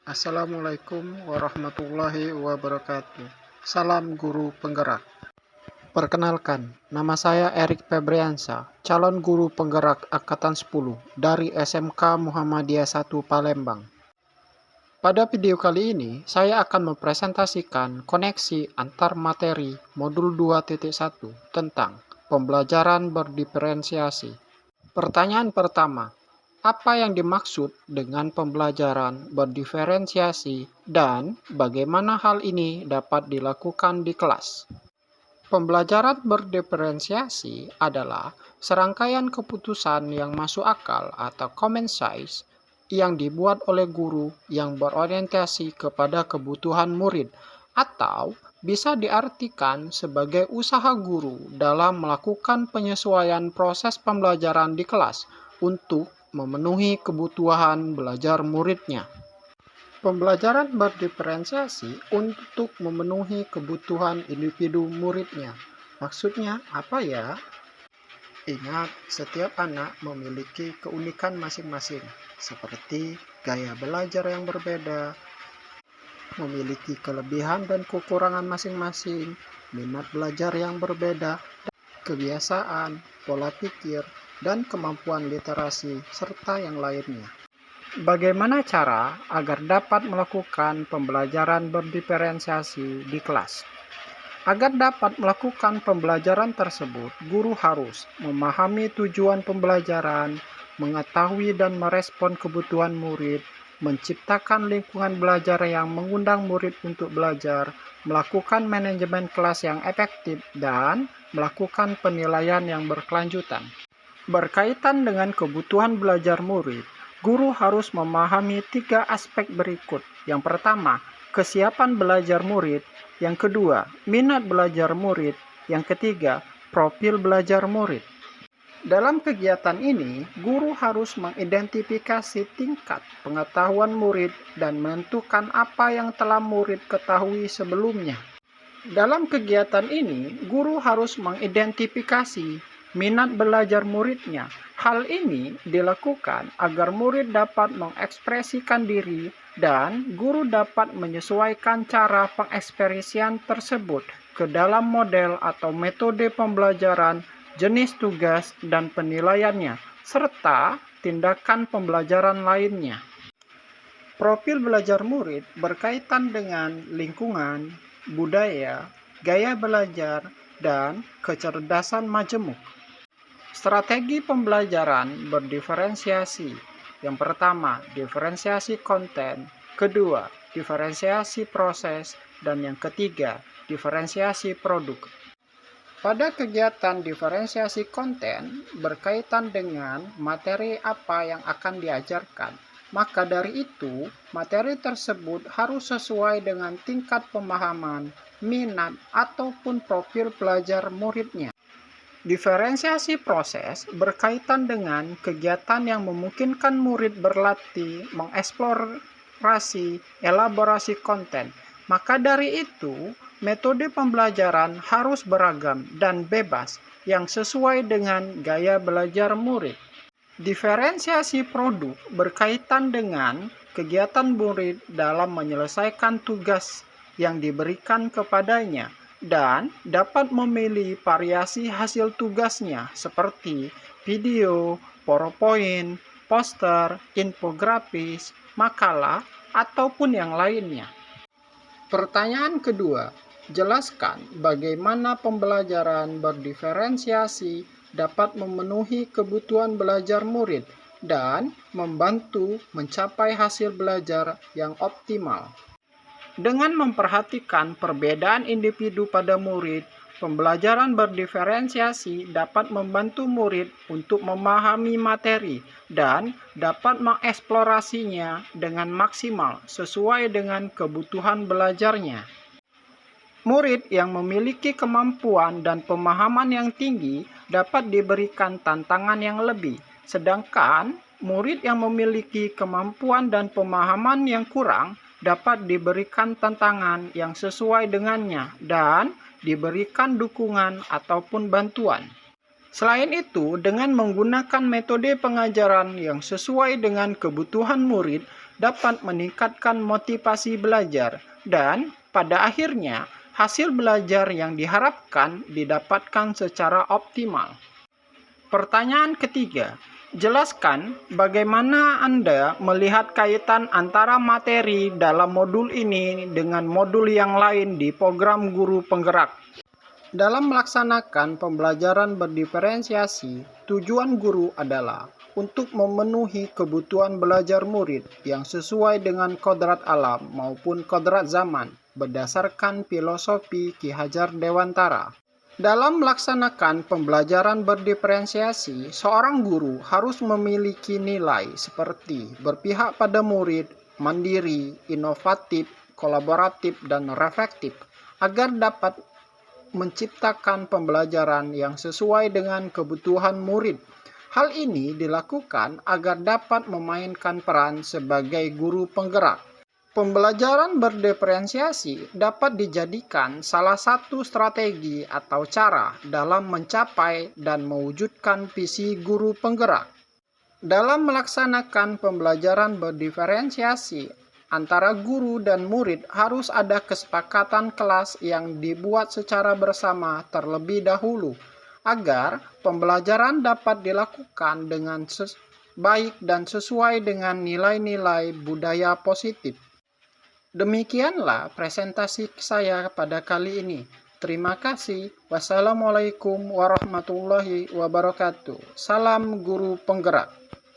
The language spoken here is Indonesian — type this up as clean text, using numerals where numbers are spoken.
Assalamualaikum warahmatullahi wabarakatuh. Salam guru penggerak. Perkenalkan, nama saya Erik Febriansa, calon guru penggerak Angkatan 10 dari SMK Muhammadiyah 1 Palembang. Pada video kali ini, saya akan mempresentasikan koneksi antar materi modul 2.1 tentang pembelajaran berdiferensiasi. Pertanyaan pertama, apa yang dimaksud dengan pembelajaran berdiferensiasi dan bagaimana hal ini dapat dilakukan di kelas? Pembelajaran berdiferensiasi adalah serangkaian keputusan yang masuk akal atau common sense yang dibuat oleh guru yang berorientasi kepada kebutuhan murid atau bisa diartikan sebagai usaha guru dalam melakukan penyesuaian proses pembelajaran di kelas untuk memenuhi kebutuhan belajar muridnya. Pembelajaran berdiferensiasi untuk memenuhi kebutuhan individu muridnya. Maksudnya apa ya? Ingat, setiap anak memiliki keunikan masing-masing, seperti gaya belajar yang berbeda, memiliki kelebihan dan kekurangan masing-masing, minat belajar yang berbeda, kebiasaan, pola pikir, dan kemampuan literasi, serta yang lainnya. Bagaimana cara agar dapat melakukan pembelajaran berdiferensiasi di kelas? Agar dapat melakukan pembelajaran tersebut, guru harus memahami tujuan pembelajaran, mengetahui dan merespon kebutuhan murid, menciptakan lingkungan belajar yang mengundang murid untuk belajar, melakukan manajemen kelas yang efektif, dan melakukan penilaian yang berkelanjutan. Berkaitan dengan kebutuhan belajar murid, guru harus memahami 3 aspek berikut. Yang pertama, kesiapan belajar murid. Yang kedua, minat belajar murid. Yang ketiga, profil belajar murid. Dalam kegiatan ini, guru harus mengidentifikasi tingkat pengetahuan murid dan menentukan apa yang telah murid ketahui sebelumnya. Dalam kegiatan ini, guru harus mengidentifikasi minat belajar muridnya. Hal ini dilakukan agar murid dapat mengekspresikan diri dan guru dapat menyesuaikan cara pengekspresian tersebut ke dalam model atau metode pembelajaran, jenis tugas, dan penilaiannya, serta tindakan pembelajaran lainnya. Profil belajar murid berkaitan dengan lingkungan, budaya, gaya belajar, dan kecerdasan majemuk. Strategi pembelajaran berdiferensiasi. Yang pertama, diferensiasi konten. Kedua, diferensiasi proses. Dan yang ketiga, diferensiasi produk. Pada kegiatan diferensiasi konten berkaitan dengan materi apa yang akan diajarkan. Maka dari itu, materi tersebut harus sesuai dengan tingkat pemahaman, minat, ataupun profil belajar muridnya. Diferensiasi proses berkaitan dengan kegiatan yang memungkinkan murid berlatih, mengeksplorasi, elaborasi konten. Maka dari itu, metode pembelajaran harus beragam dan bebas yang sesuai dengan gaya belajar murid. Diferensiasi produk berkaitan dengan kegiatan murid dalam menyelesaikan tugas yang diberikan kepadanya dan dapat memilih variasi hasil tugasnya seperti video, PowerPoint, poster, infografis, makalah, ataupun yang lainnya. Pertanyaan kedua, jelaskan bagaimana pembelajaran berdiferensiasi dapat memenuhi kebutuhan belajar murid dan membantu mencapai hasil belajar yang optimal. Dengan memperhatikan perbedaan individu pada murid, pembelajaran berdiferensiasi dapat membantu murid untuk memahami materi dan dapat mengeksplorasinya dengan maksimal sesuai dengan kebutuhan belajarnya. Murid yang memiliki kemampuan dan pemahaman yang tinggi dapat diberikan tantangan yang lebih, sedangkan murid yang memiliki kemampuan dan pemahaman yang kurang dapat diberikan tantangan yang sesuai dengannya dan diberikan dukungan ataupun bantuan. Selain itu, dengan menggunakan metode pengajaran yang sesuai dengan kebutuhan murid, dapat meningkatkan motivasi belajar, dan pada akhirnya hasil belajar yang diharapkan didapatkan secara optimal. Pertanyaan ketiga, jelaskan bagaimana Anda melihat kaitan antara materi dalam modul ini dengan modul yang lain di program Guru Penggerak. Dalam melaksanakan pembelajaran berdiferensiasi, tujuan guru adalah untuk memenuhi kebutuhan belajar murid yang sesuai dengan kodrat alam maupun kodrat zaman berdasarkan filosofi Ki Hajar Dewantara. Dalam melaksanakan pembelajaran berdiferensiasi, seorang guru harus memiliki nilai seperti berpihak pada murid, mandiri, inovatif, kolaboratif, dan reflektif agar dapat menciptakan pembelajaran yang sesuai dengan kebutuhan murid. Hal ini dilakukan agar dapat memainkan peran sebagai guru penggerak. Pembelajaran berdiferensiasi dapat dijadikan salah satu strategi atau cara dalam mencapai dan mewujudkan visi guru penggerak. Dalam melaksanakan pembelajaran berdiferensiasi, antara guru dan murid harus ada kesepakatan kelas yang dibuat secara bersama terlebih dahulu, agar pembelajaran dapat dilakukan dengan baik dan sesuai dengan nilai-nilai budaya positif. Demikianlah presentasi saya pada kali ini. Terima kasih. Wassalamualaikum warahmatullahi wabarakatuh. Salam Guru Penggerak.